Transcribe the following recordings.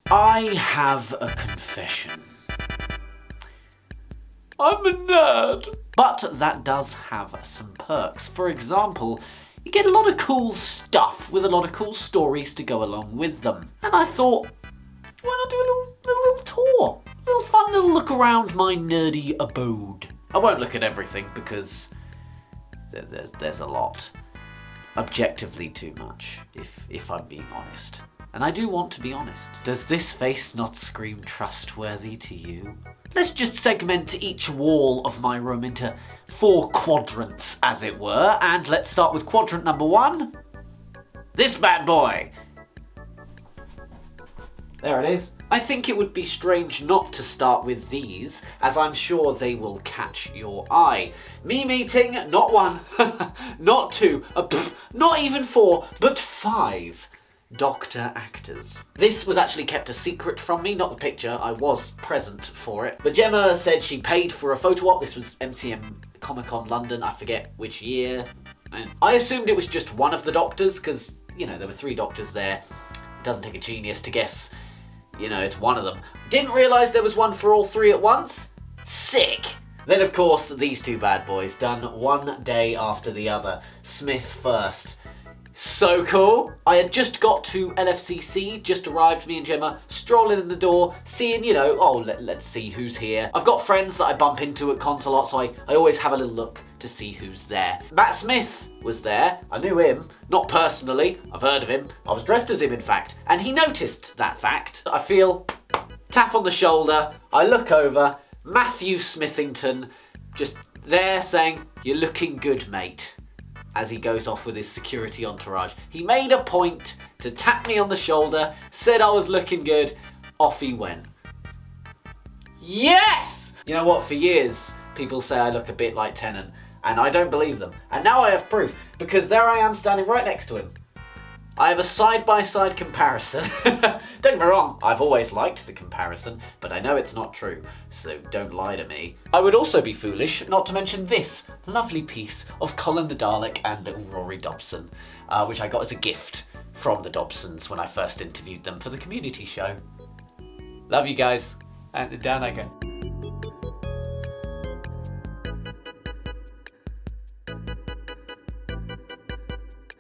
I have a confession. I'm a nerd. But that does have some perks. For example, you get a lot of cool stuff with a lot of cool stories to go along with them. And I thought, why not do a little tour? A little fun little look around my nerdy abode. I won't look at everything because there's a lot. Objectively too much, if I'm being honest. And I do want to be honest. Does this face not scream trustworthy to you? Let's just segment each wall of my room into 4 quadrants, as it were, and let's start with quadrant number 1. This bad boy. There it is. I think it would be strange not to start with these, as I'm sure they will catch your eye. Me meeting not 1, not 2, not even 4, but 5 Doctor actors. This was actually kept a secret from me, not the picture, I was present for it. But Gemma said she paid for a photo op. This was MCM Comic-Con London, I forget which year. And I assumed it was just one of the Doctors, because, you know, there were 3 Doctors there. It doesn't take a genius to guess, you know, it's one of them. Didn't realise there was one for all 3 at once. Sick! Then, of course, these 2 bad boys, done one day after the other. Smith first. So cool. I had just got to LFCC, just arrived, me and Gemma, strolling in the door, seeing, you know, oh, let's see who's here. I've got friends that I bump into at cons a lot, so I always have a little look to see who's there. Matt Smith was there. I knew him, not personally, I've heard of him. I was dressed as him, in fact, and he noticed that fact. I feel, tap on the shoulder, I look over, Matthew Smithington, just there saying, "You're looking good, mate," as he goes off with his security entourage. He made a point to tap me on the shoulder, said I was looking good, off he went. Yes! You know what, for years, people say I look a bit like Tennant, and I don't believe them. And now I have proof, because there I am standing right next to him. I have a side-by-side comparison. Don't get me wrong, I've always liked the comparison, but I know it's not true, so don't lie to me. I would also be foolish not to mention this lovely piece of Colin the Dalek and Rory Dobson, which I got as a gift from the Dobsons when I first interviewed them for the community show. Love you guys, and down I go.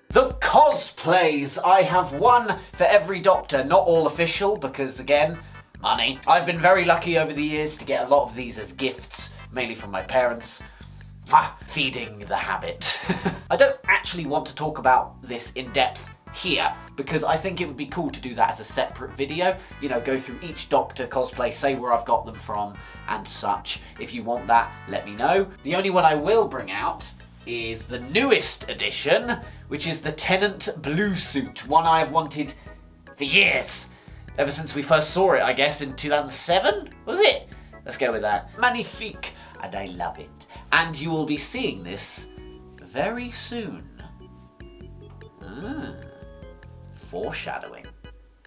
The cosplays! I have one for every Doctor, not all official, because again, money. I've been very lucky over the years to get a lot of these as gifts, mainly from my parents. Feeding the habit. I don't actually want to talk about this in depth here, because I think it would be cool to do that as a separate video. You know, go through each Doctor cosplay, say where I've got them from, and such. If you want that, let me know. The only one I will bring out is the newest edition, which is the Tennant blue suit, one I have wanted for years. Ever since we first saw it, I guess, in 2007, was it? Let's go with that. Magnifique, and I love it. And you will be seeing this very soon. Foreshadowing.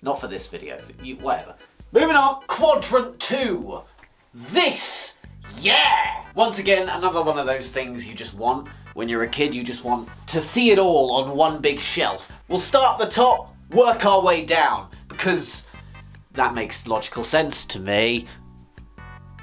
Not for this video, for you, whatever. Moving on, quadrant 2. This, yeah! Once again, another one of those things you just want. When you're a kid, you just want to see it all on one big shelf. We'll start at the top, work our way down, because that makes logical sense to me.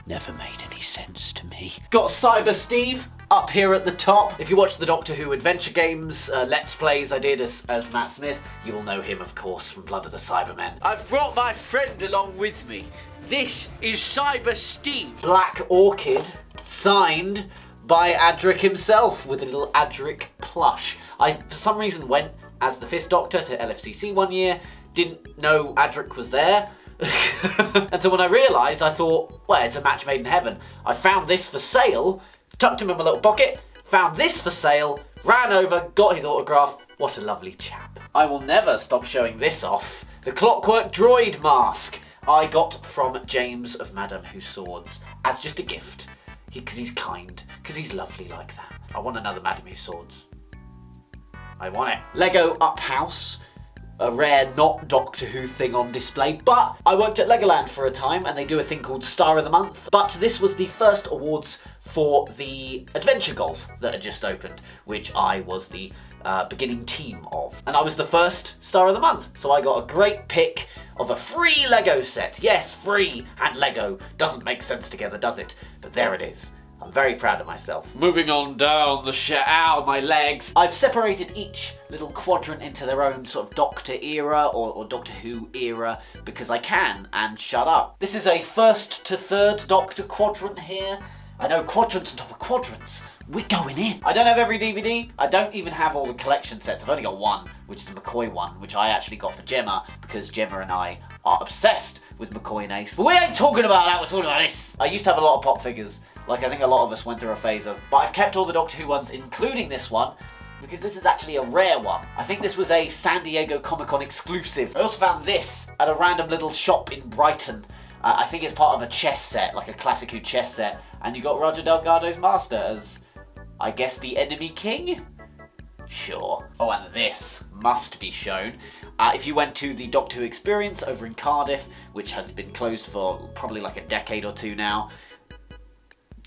Never made any sense to me. Got Cyber Steve up here at the top. If you watch the Doctor Who Adventure Games Let's Plays I did as Matt Smith, you will know him, of course, from Blood of the Cybermen. I've brought my friend along with me. This is Cyber Steve. Black Orchid, signed by Adric himself, with a little Adric plush. I, for some reason, went as the 5th Doctor to LFCC one year, didn't know Adric was there. And so when I realised, I thought, well, it's a match made in heaven. I found this for sale, tucked him in my little pocket, found this for sale, ran over, got his autograph. What a lovely chap. I will never stop showing this off. The Clockwork Droid mask I got from James of Madame Who Swords as just a gift. Because he's kind, because he's lovely like that. I want another Madame Who Swords. I want it. Lego Up House, a rare not Doctor Who thing on display, but I worked at Legoland for a time and they do a thing called Star of the Month. But this was the first awards for the Adventure Golf that had just opened, which I was the beginning team of. And I was the first star of the month, so I got a great pick of a free Lego set. Yes, free and Lego doesn't make sense together, does it? But there it is. I'm very proud of myself. Moving on down the ow, my legs. I've separated each little quadrant into their own sort of Doctor era or Doctor Who era because I can, and shut up. This is a 1st to 3rd Doctor quadrant here. I know, quadrants on top of quadrants. We're going in. I don't have every DVD. I don't even have all the collection sets. I've only got one, which is the McCoy one, which I actually got for Gemma because Gemma and I are obsessed with McCoy and Ace. But we ain't talking about that, we're talking about this. I used to have a lot of pop figures. Like I think a lot of us went through a phase of, but I've kept all the Doctor Who ones, including this one, because this is actually a rare one. I think this was a San Diego Comic-Con exclusive. I also found this at a random little shop in Brighton. I think it's part of a chess set, like a classic Who chess set, and you got Roger Delgado's master as, I guess, the enemy king? Sure. Oh, and this must be shown. If you went to the Doctor Who Experience over in Cardiff, which has been closed for probably like a decade or two now,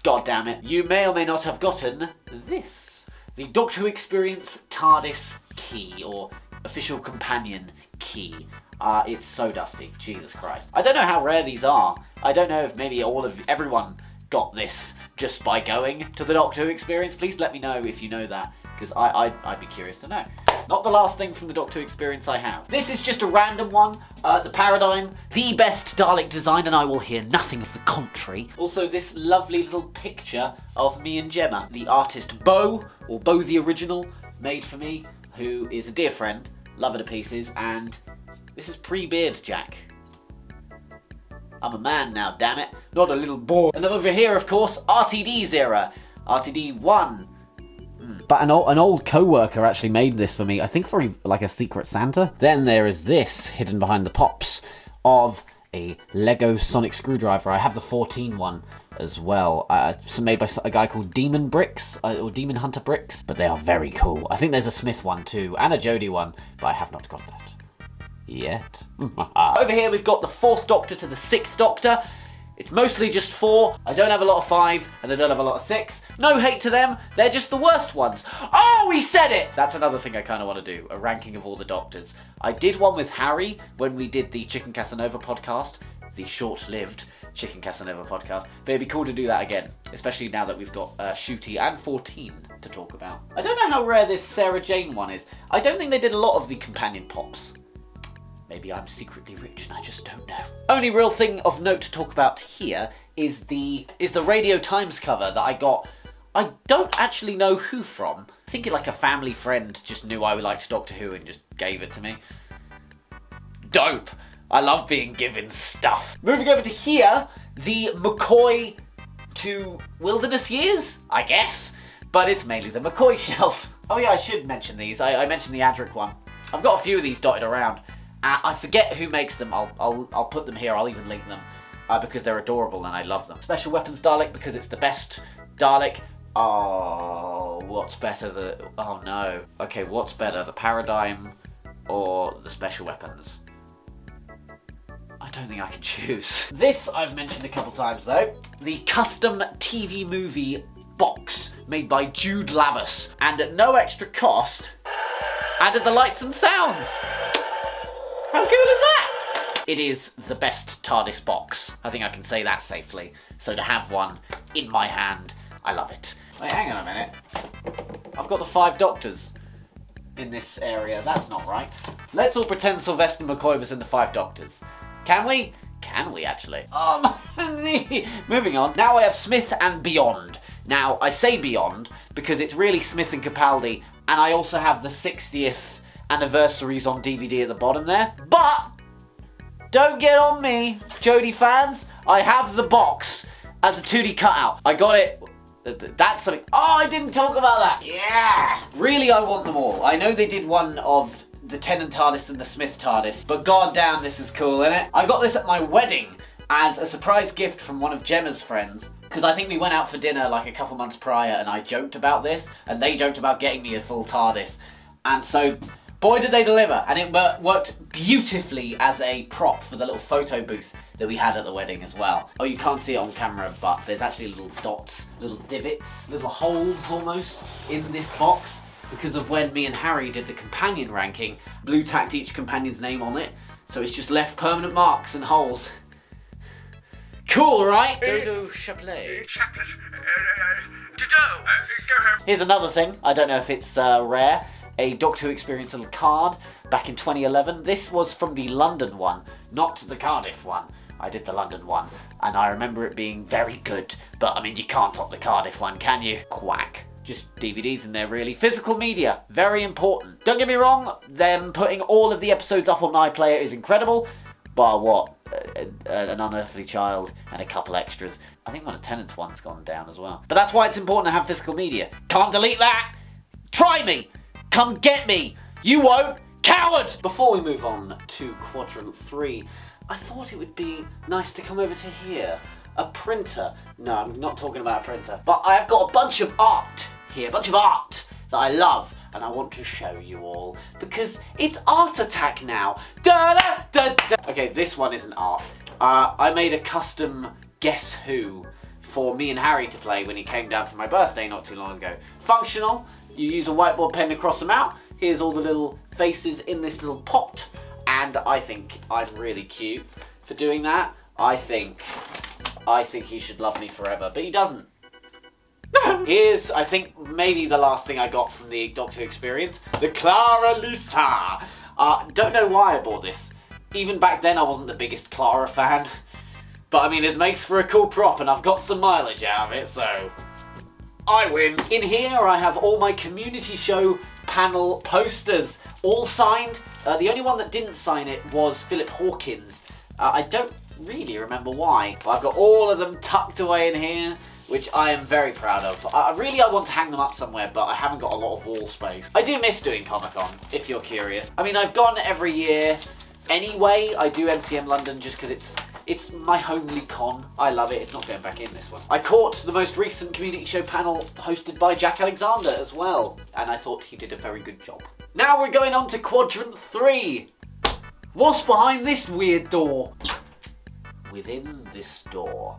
God damn it, you may or may not have gotten this. The Doctor Who Experience TARDIS key, or official companion key. It's so dusty, Jesus Christ. I don't know how rare these are. I don't know if maybe everyone got this just by going to the Doctor Who Experience. Please let me know if you know that, because I'd be curious to know. Not the last thing from the Doctor Who Experience I have. This is just a random one. The Paradigm, the best Dalek design, and I will hear nothing of the contrary. Also, this lovely little picture of me and Gemma. The artist Bo, or Bo the Original, made for me, who is a dear friend, love her to pieces, and this is pre-beard Jack. I'm a man now, damn it, not a little boy. And over here, of course, RTD's era. RTD 1. But an old co-worker actually made this for me, I think for like a Secret Santa. Then there is this, hidden behind the pops, of a Lego Sonic Screwdriver. I have the 14 one as well. Made by a guy called Demon Bricks, or Demon Hunter Bricks. But they are very cool. I think there's a Smith one too, and a Jodie one, but I have not got that yet. Over here we've got the 4th Doctor to the 6th Doctor. It's mostly just 4. I don't have a lot of 5, and I don't have a lot of 6. No hate to them, they're just the worst ones. Oh, he said it! That's another thing I kind of want to do, a ranking of all the Doctors. I did one with Harry when we did the Chicken Casanova podcast, the short-lived Chicken Casanova podcast. But it'd be cool to do that again, especially now that we've got Shooty and 14 to talk about. I don't know how rare this Sarah Jane one is. I don't think they did a lot of the companion pops. Maybe I'm secretly rich and I just don't know. Only real thing of note to talk about here is the Radio Times cover that I got. I don't actually know who from. I think like a family friend just knew I liked Doctor Who and just gave it to me. Dope. I love being given stuff. Moving over to here, the McCoy to Wilderness Years, I guess. But it's mainly the McCoy shelf. Oh yeah, I should mention these. I mentioned the Adric one. I've got a few of these dotted around. I forget who makes them. I'll put them here. I'll even link them because they're adorable and I love them. Special Weapons Dalek because it's the best Dalek. Oh, what's better? Oh no. Okay, what's better, the Paradigm or the Special Weapons? I don't think I can choose. This I've mentioned a couple times though. The custom TV movie box made by Jude Lavis, and at no extra cost, added the lights and sounds. How cool is that? It is the best TARDIS box. I think I can say that safely. So to have one in my hand, I love it. Wait, hang on a minute. I've got the 5 Doctors in this area. That's not right. Let's all pretend Sylvester McCoy was in the 5 Doctors. Can we? Can we actually? Oh, my knee. Moving on. Now I have Smith and Beyond. Now, I say Beyond because it's really Smith and Capaldi, and I also have the 60th anniversaries on DVD at the bottom there. But don't get on me, Jodie fans. I have the box as a 2D cutout. I got it. That's something. Oh, I didn't talk about that. Yeah. Really, I want them all. I know they did one of the Tennant TARDIS and the Smith TARDIS, but goddamn, this is cool, isn't it? I got this at my wedding as a surprise gift from one of Gemma's friends, because I think we went out for dinner like a couple months prior and I joked about this, and they joked about getting me a full TARDIS. And so, boy did they deliver, and it worked beautifully as a prop for the little photo booth that we had at the wedding as well. Oh, you can't see it on camera, but there's actually little dots, little divots, little holes almost in this box. because of when me and Harry did the companion ranking. Blue tacked each companion's name on it, so it's just left permanent marks and holes. Cool, right? Dodo Chaplet. Chaplet. Dodo. Go home. Here's another thing. I don't know if it's rare. A Doctor Who Experience little card back in 2011. This was from the London one, not the Cardiff one. I did the London one, and I remember it being very good. But, I mean, you can't top the Cardiff one, can you? Quack. Just DVDs in there, really. Physical media, very important. Don't get me wrong, them putting all of the episodes up on iPlayer is incredible. Bar what? An Unearthly Child and a couple extras. I think one of Tennant's one's gone down as well. But that's why it's important to have physical media. Can't delete that! Try me! Come get me! You won't! Coward! Before we move on to Quadrant 3, I thought it would be nice to come over to here. A printer. No, I'm not talking about a printer. But I've got a bunch of art here, a bunch of art that I love, and I want to show you all, because it's Art Attack now. Da da da da. Okay, this one isn't art. I made a custom Guess Who for me and Harry to play when he came down for my birthday not too long ago. Functional. You use a whiteboard pen to cross them out. Here's all the little faces in this little pot, and I think I'm really cute for doing that. I think he should love me forever, but he doesn't. Here's, I think, maybe the last thing I got from the Doctor Experience. The Clara Lisa. Don't know why I bought this. Even back then I wasn't the biggest Clara fan. But I mean, it makes for a cool prop and I've got some mileage out of it, so I win. In here I have all my community show panel posters, all signed. The only one that didn't sign it was Philip Hawkins. I don't really remember why, but I've got all of them tucked away in here, which I am very proud of. I want to hang them up somewhere, but I haven't got a lot of wall space. I do miss doing Comic-Con, if you're curious. I mean, I've gone every year anyway. I do MCM London just because it's my homely con. I love it. It's not going back in this one. I caught the most recent community show panel hosted by Jack Alexander as well, and I thought he did a very good job. Now we're going on to Quadrant 3. What's behind this weird door? Within this door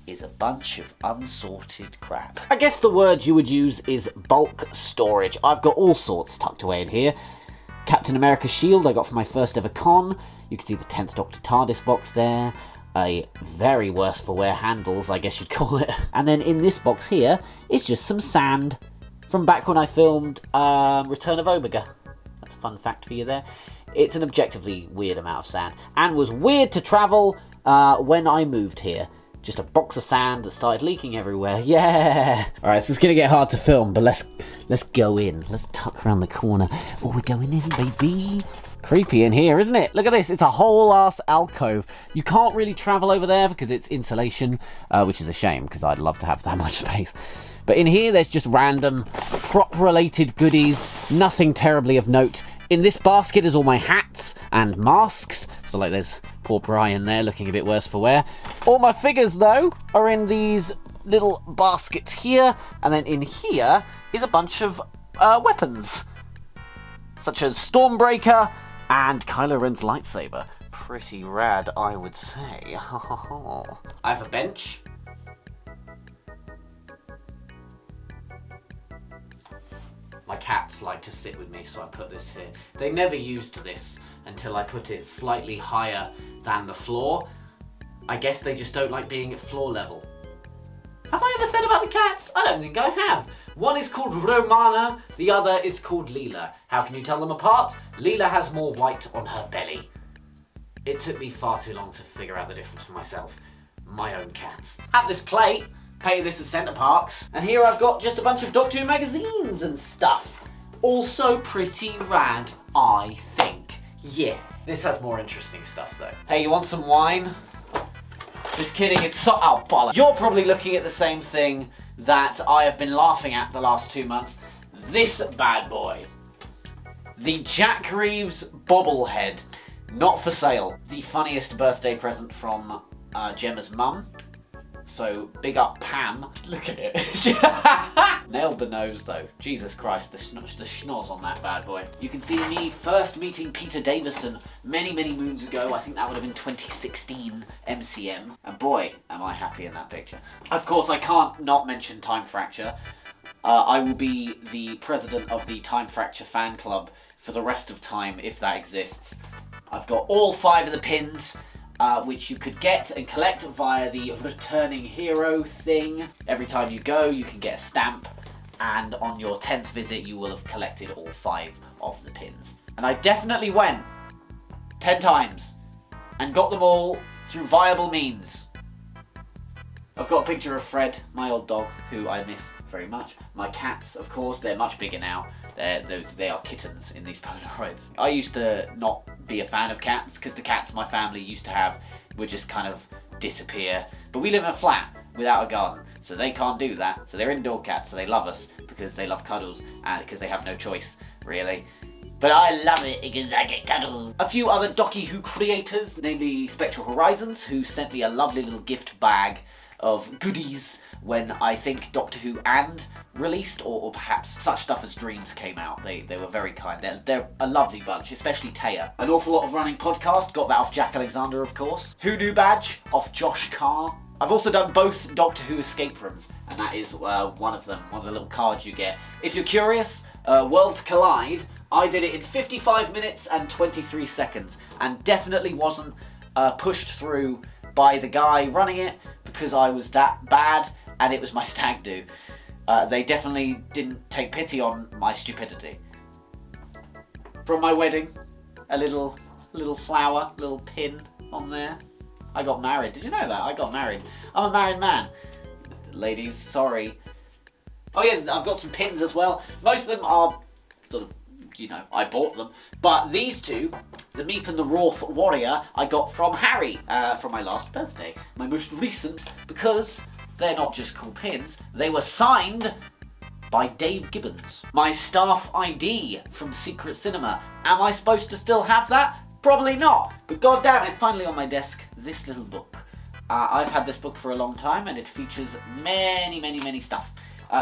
is a bunch of unsorted crap. I guess the word you would use is bulk storage. I've got all sorts tucked away in here. Captain America's shield I got for my first ever con. You can see the 10th Doctor TARDIS box there. A very worse for wear handles, I guess you'd call it. And then in this box here is just some sand from back when I filmed Return of Omega. That's a fun fact for you there. It's an objectively weird amount of sand, and was weird to travel when I moved here. Just a box of sand that started leaking everywhere. Yeah! Alright, so it's gonna get hard to film, but let's go in. Let's tuck around the corner. Oh, we're going in, baby. Creepy in here, isn't it? Look at this. It's a whole ass alcove. You can't really travel over there because it's insulation, which is a shame because I'd love to have that much space. But in here, there's just random prop-related goodies. Nothing terribly of note. In this basket is all my hats and masks. So like there's poor Brian there looking a bit worse for wear. All my figures though are in these little baskets here. And then in here is a bunch of weapons. Such as Stormbreaker and Kylo Ren's lightsaber. Pretty rad, I would say. I have a bench. My cats like to sit with me, so I put this here. They never used this until I put it slightly higher than the floor. I guess they just don't like being at floor level. Have I ever said about the cats? I don't think I have. One is called Romana, the other is called Leela. How can you tell them apart? Leela has more white on her belly. It took me far too long to figure out the difference for myself. My own cats. At this plate, pay this at Centre Parks. And here I've got just a bunch of Doctor Who magazines and stuff. Also pretty rad, I think. Yeah. This has more interesting stuff though. Hey, you want some wine? Just kidding, it's so... Oh, bollocks. You're probably looking at the same thing that I have been laughing at the last 2 months. This bad boy. The Jack Reeves bobblehead. Not for sale. The funniest birthday present from Gemma's mum. So, big up Pam. Look at it. Nailed the nose though. Jesus Christ, the schnoz on that bad boy. You can see me first meeting Peter Davison many, many moons ago. I think that would have been 2016 MCM. And boy, am I happy in that picture. Of course, I can't not mention Time Fracture. I will be the president of the Time Fracture fan club for the rest of time, if that exists. I've got all 5 of the pins, which you could get and collect via the returning hero thing. Every time you go, you can get a stamp, and on your 10th visit, you will have collected all 5 of the pins. And I definitely went 10 times and got them all through viable means. I've got a picture of Fred, my old dog, who I miss very much. My cats, of course, they're much bigger now. They are kittens in these Polaroids. I used to not be a fan of cats because the cats my family used to have would just kind of disappear. But we live in a flat without a garden, so they can't do that. So they're indoor cats, so they love us because they love cuddles and because they have no choice, really. But I love it because I get cuddles. A few other Doctorwhoguy Who creators, namely Spectral Horizons, who sent me a lovely little gift bag of goodies when I think Doctor Who and released, or perhaps Such Stuff as Dreams came out. They were very kind. They're a lovely bunch, especially Taya. An awful lot of running podcast, got that off Jack Alexander, of course. Who Knew badge off Josh Carr. I've also done both Doctor Who escape rooms, and that is one of them, one of the little cards you get. If you're curious, Worlds Collide, I did it in 55 minutes and 23 seconds, and definitely wasn't pushed through by the guy running it because I was that bad and it was my stag do. They definitely didn't take pity on my stupidity. From my wedding, a little flower, little pin on there. I got married. Did you know that? I got married. I'm a married man. Ladies, sorry. Oh yeah, I've got some pins as well. Most of them are sort of, you know, I bought them. But these two, the Meep and the Roth Warrior, I got from Harry from my last birthday. My most recent, because they're not just cool pins, they were signed by Dave Gibbons. My staff ID from Secret Cinema. Am I supposed to still have that? Probably not. But goddamn it, finally on my desk, this little book. I've had this book for a long time and it features many stuff.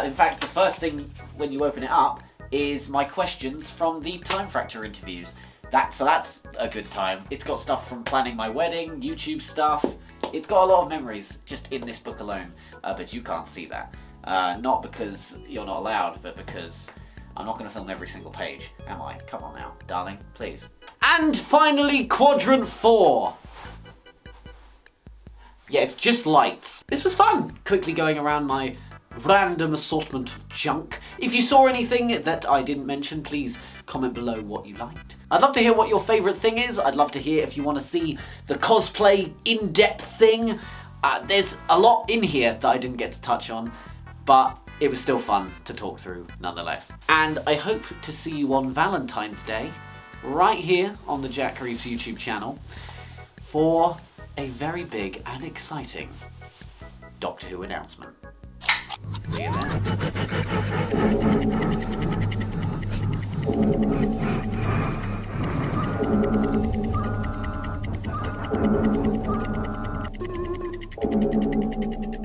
In fact, the first thing when you open it up is my questions from the Time Fracture interviews. So that's a good time. It's got stuff from planning my wedding, YouTube stuff. It's got a lot of memories just in this book alone, but you can't see that. Not because you're not allowed, but because I'm not going to film every single page, am I? Come on now, darling, please. And finally, Quadrant 4. Yeah, it's just lights. This was fun, quickly going around my random assortment of junk. If you saw anything that I didn't mention, please comment below what you liked. I'd love to hear what your favourite thing is. I'd love to hear if you want to see the cosplay in-depth thing. There's a lot in here that I didn't get to touch on, but it was still fun to talk through nonetheless. And I hope to see you on Valentine's Day, right here on the Jack Reeves YouTube channel, for a very big and exciting Doctor Who announcement. See you then.